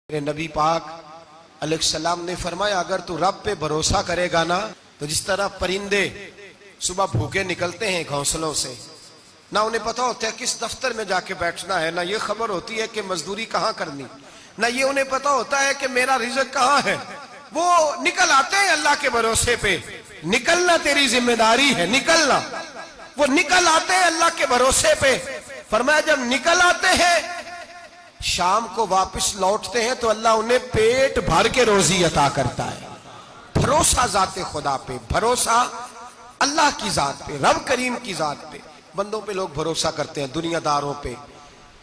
میرے نبی پاک علیہ السلام نے فرمایا اگر تو رب پہ بھروسہ کرے گا نا تو جس طرح پرندے صبح بھوکے نکلتے ہیں گھونسلوں سے، نہ انہیں پتا ہوتا ہے کس دفتر میں جا کے بیٹھنا ہے، نہ یہ خبر ہوتی ہے کہ مزدوری کہاں کرنی، نہ یہ انہیں پتا ہوتا ہے کہ میرا رزق کہاں ہے، وہ نکل آتے ہیں اللہ کے بھروسے پہ۔ نکلنا تیری ذمہ داری ہے، نکلنا۔ وہ نکل آتے ہیں اللہ کے بھروسے پہ۔ فرمایا جب نکل آتے ہیں شام کو واپس لوٹتے ہیں تو اللہ انہیں پیٹ بھر کے روزی عطا کرتا ہے۔ بھروسہ ذات خدا پہ، بھروسہ اللہ کی ذات پہ، رب کریم کی ذات پہ۔ بندوں پہ لوگ بھروسہ کرتے ہیں، دنیا داروں پہ،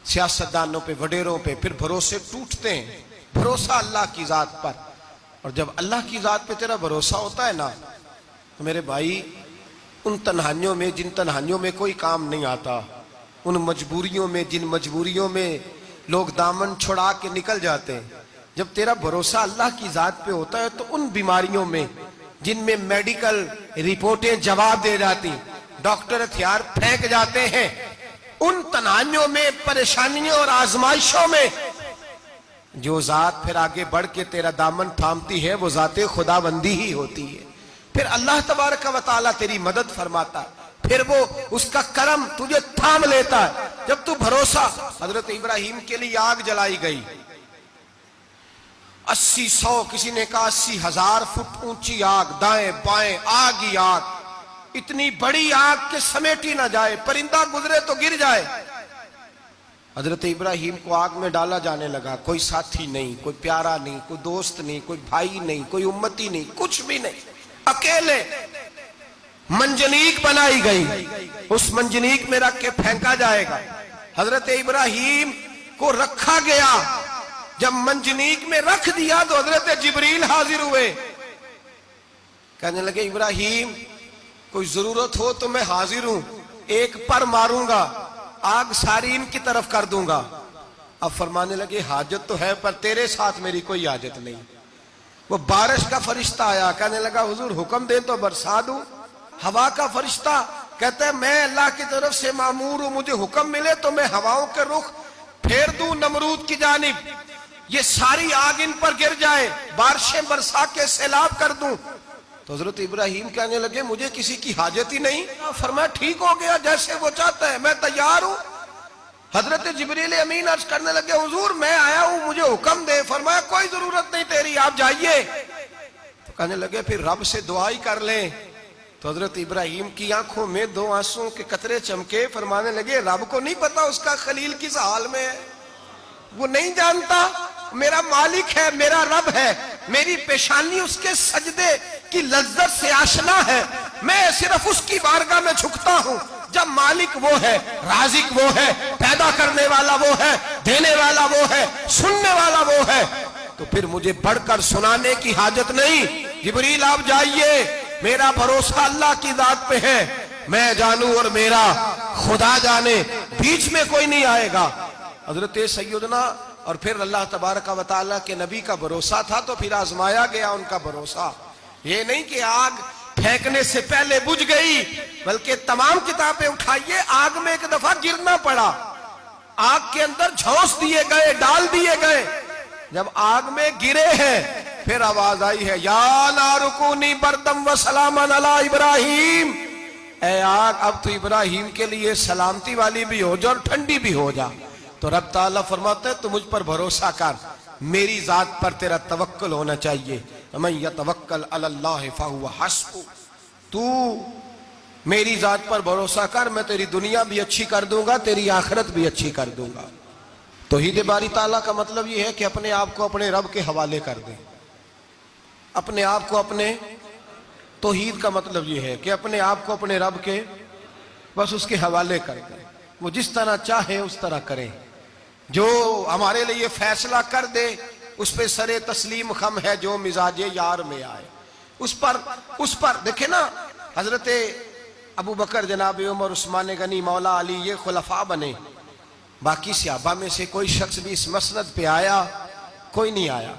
سیاستدانوں پہ، وڈیروں پہ، پھر بھروسے ٹوٹتے ہیں۔ بھروسہ اللہ کی ذات پر، اور جب اللہ کی ذات پہ تیرا بھروسہ ہوتا ہے نا تو میرے بھائی ان تنہائیوں میں جن تنہائیوں میں کوئی کام نہیں آتا، ان مجبوریوں میں جن مجبوریوں میں لوگ دامن چھڑا کے نکل جاتے ہیں، جب تیرا بھروسہ اللہ کی ذات پہ ہوتا ہے تو ان بیماریوں میں جن میں میڈیکل رپورٹیں جواب دے جاتی، ڈاکٹر ہتھیار پھینک جاتے ہیں، ان تنہائیوں میں، پریشانیوں اور آزمائشوں میں جو ذات پھر آگے بڑھ کے تیرا دامن تھامتی ہے وہ ذات خدا بندی ہی ہوتی ہے۔ پھر اللہ تبارک و تعالیٰ تیری مدد فرماتا ہے، پھر وہ اس کا کرم تجھے تھام لیتا ہے جب تو بھروسہ۔ حضرت ابراہیم کے لیے آگ جلائی گئی، 80-100 کسی نے کہا 80,000 فٹ اونچی آگ، دائیں بائیں آگ ہی آگ، اتنی بڑی آگ کہ سمیٹی نہ جائے، پرندہ گزرے تو گر جائے۔ حضرت ابراہیم کو آگ میں ڈالا جانے لگا، کوئی ساتھی نہیں، کوئی پیارا نہیں، کوئی دوست نہیں، کوئی بھائی نہیں، کوئی امتی نہیں، کچھ بھی نہیں، اکیلے۔ منجنیق بنائی گئی، اس منجنیق میں رکھ کے پھینکا جائے گا۔ حضرت ابراہیم کو رکھا گیا، جب منجنیق میں رکھ دیا تو حضرت جبریل حاضر ہوئے، کہنے لگے ابراہیم کوئی ضرورت ہو تو میں حاضر ہوں، ایک پر ماروں گا آگ ساری ان کی طرف کر دوں گا۔ اب فرمانے لگے حاجت تو ہے پر تیرے ساتھ میری کوئی حاجت نہیں۔ وہ بارش کا فرشتہ آیا، کہنے لگا حضور حکم دے تو برسا دوں۔ ہوا کا فرشتہ کہتا ہے میں اللہ کی طرف سے مامور ہوں، مجھے حکم ملے تو میں ہواؤں کے رخ پھیر دوں نمرود کی جانب، یہ ساری آگ ان پر گر جائے، بارشیں برسا کے سیلاب کر دوں۔ تو حضرت ابراہیم کہنے لگے مجھے کسی کی حاجت ہی نہیں۔ فرمایا ٹھیک ہو گیا، جیسے وہ چاہتا ہے میں تیار ہوں۔ حضرت جبریل امین عرض کرنے لگے حضور میں آیا ہوں، مجھے حکم دے۔ فرمایا کوئی ضرورت نہیں تیری، آپ جائیے۔ تو کہنے لگے پھر رب سے دعا ہی کر لیں۔ تو حضرت ابراہیم کی آنکھوں میں 2 آنسوں کے قطرے چمکے، فرمانے لگے رب کو نہیں پتا اس کا خلیل کس حال میں ہے، وہ نہیں جانتا، میرا مالک ہے، میرا رب ہے، میری پیشانی اس کے سجدے کی لذت سے آشنا ہے، میں صرف اس کی بارگاہ میں جھکتا ہوں جب مالک وہ ہے، رازق وہ ہے، پیدا کرنے والا وہ ہے، دینے والا وہ ہے، سننے والا وہ ہے، تو پھر مجھے بڑھ کر سنانے کی حاجت نہیں۔ جبریل آپ جائیے، میرا بھروسہ اللہ کی ذات پہ ہے، میں جانوں اور میرا خدا جانے، بیچ میں کوئی نہیں آئے گا۔ حضرت سیدنا اور پھر اللہ تبارک و تعالیٰ کے نبی کا بھروسہ تھا تو پھر آزمایا گیا ان کا بھروسہ۔ یہ نہیں کہ آگ پھینکنے سے پہلے بجھ گئی، بلکہ تمام کتابیں اٹھائیے، آگ میں ایک دفعہ گرنا پڑا، آگ کے اندر جھونس دیے گئے، ڈال دیے گئے، جب آگ میں گرے ہیں پھر آواز آئی ہے یا نار کونی بردم و سلاما علی ابراہیم، اے آگ اب تو ابراہیم کے لیے سلامتی والی بھی ہو جا اور ٹھنڈی بھی ہو جا۔ تو رب تعالیٰ فرماتا ہے تو مجھ پر بھروسہ کر، میری ذات پر تیرا توکل ہونا چاہیے۔ وَمَن يَتَوَكَّلْ عَلَى اللَّهِ فَهُوَ حَسْبُهُ، تو میری ذات پر بھروسہ کر، میں تیری دنیا بھی اچھی کر دوں گا، تیری آخرت بھی اچھی کر دوں گا۔ توحید باری تعالیٰ کا مطلب یہ ہے کہ اپنے آپ کو اپنے رب کے حوالے کر دیں، اپنے آپ کو اپنے، توحید کا مطلب یہ ہے کہ اپنے آپ کو اپنے رب کے بس اس کے حوالے کر دیں، وہ جس طرح چاہے اس طرح کریں، جو ہمارے لیے فیصلہ کر دے اس پہ سر تسلیم خم ہے، جو مزاج یار میں آئے اس پر دیکھیں نا، حضرت ابو بکر، جناب عمر، عثمان غنی، مولا علی، یہ خلفاء بنے، باقی صحابہ میں سے کوئی شخص بھی اس مسند پہ آیا کوئی نہیں آیا۔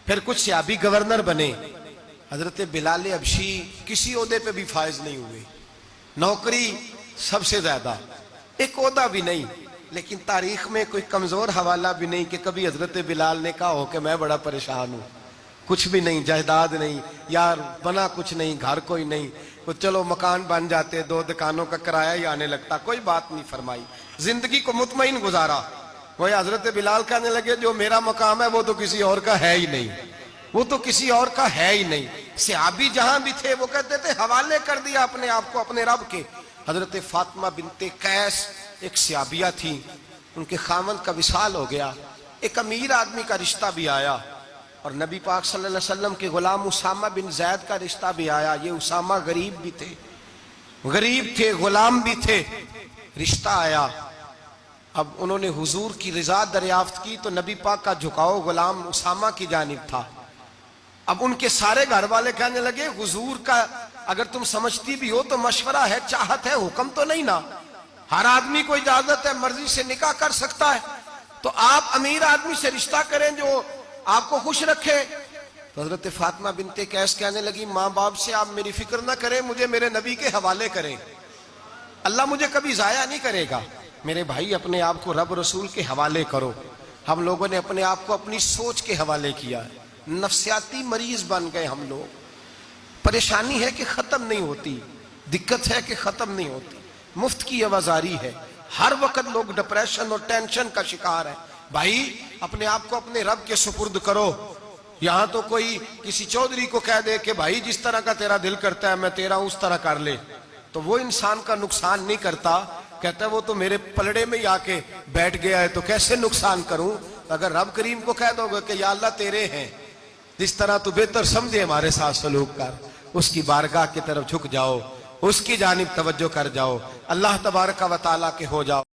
پھر کچھ صحابی گورنر بنے، حضرت بلال حبشی کسی عہدے پہ بھی فائز نہیں ہوئے، نوکری سب سے زیادہ، ایک عہدہ بھی نہیں، لیکن تاریخ میں کوئی کمزور حوالہ بھی نہیں کہ کبھی حضرت بلال نے کہا ہو کہ میں بڑا پریشان ہوں، کچھ بھی نہیں، جائیداد نہیں، یار بنا کچھ نہیں، گھر کوئی نہیں، تو چلو مکان بن جاتے، 2 دکانوں کا کرایہ ہی آنے لگتا، کوئی بات نہیں فرمائی، زندگی کو مطمئن گزارا۔ وہ حضرت بلال کہنے لگے جو میرا مقام ہے وہ تو کسی اور کا ہے ہی نہیں، وہ تو کسی اور کا ہے ہی نہیں۔ صحابی جہاں بھی تھے وہ کہتے تھے حوالے کر دیا اپنے آپ کو اپنے رب کے۔ حضرت فاطمہ بنت قیس ایک صحابیہ تھی، ان کے خاوند کا وصال ہو گیا، ایک امیر آدمی کا رشتہ بھی آیا، اور نبی پاک صلی اللہ علیہ وسلم کے غلام اسامہ بن زید کا رشتہ بھی آیا۔ یہ اسامہ غریب بھی تھے، غریب تھے، غلام بھی تھے، رشتہ آیا۔ اب انہوں نے حضور کی رضا دریافت کی تو نبی پاک کا جھکاؤ غلام اسامہ کی جانب تھا۔ اب ان کے سارے گھر والے کہنے لگے حضور کا اگر تم سمجھتی بھی ہو تو مشورہ ہے، چاہت ہے، حکم تو نہیں نا، ہر آدمی کو اجازت ہے، مرضی سے نکاح کر سکتا ہے، تو آپ امیر آدمی سے رشتہ کریں جو آپ کو خوش رکھے۔ تو حضرت فاطمہ بنت قیس کہنے لگی ماں باپ سے آپ میری فکر نہ کریں، مجھے میرے نبی کے حوالے کریں، اللہ مجھے کبھی ضائع نہیں کرے گا۔ میرے بھائی اپنے آپ کو رب رسول کے حوالے کرو۔ ہم لوگوں نے اپنے آپ کو اپنی سوچ کے حوالے کیا ہے، نفسیاتی مریض بن گئے ہم لوگ۔ پریشانی ہے کہ ختم نہیں ہوتی، دقت ہے کہ ختم نہیں ہوتی، مفت کی آوازاری ہے، ہر وقت لوگ ڈپریشن اور ٹینشن کا شکار ہیں۔ بھائی اپنے آپ کو اپنے رب کے سپرد کرو۔ یہاں تو کوئی کسی چودھری کو کہہ دے کہ بھائی جس طرح کا تیرا دل کرتا ہے میں تیرا اس طرح کر لے، تو وہ انسان کا نقصان نہیں کرتا، کہتا ہے وہ تو میرے پلڑے میں ہی آ کے بیٹھ گیا ہے تو کیسے نقصان کروں۔ اگر رب کریم کو کہہ دو گے کہ یا اللہ تیرے ہیں، جس طرح تو بہتر سمجھے ہمارے ساتھ سلوک کر، اس کی بارگاہ کی طرف جھک جاؤ، اس کی جانب توجہ کر جاؤ، اللہ تبارک و تعالیٰ کے ہو جاؤ۔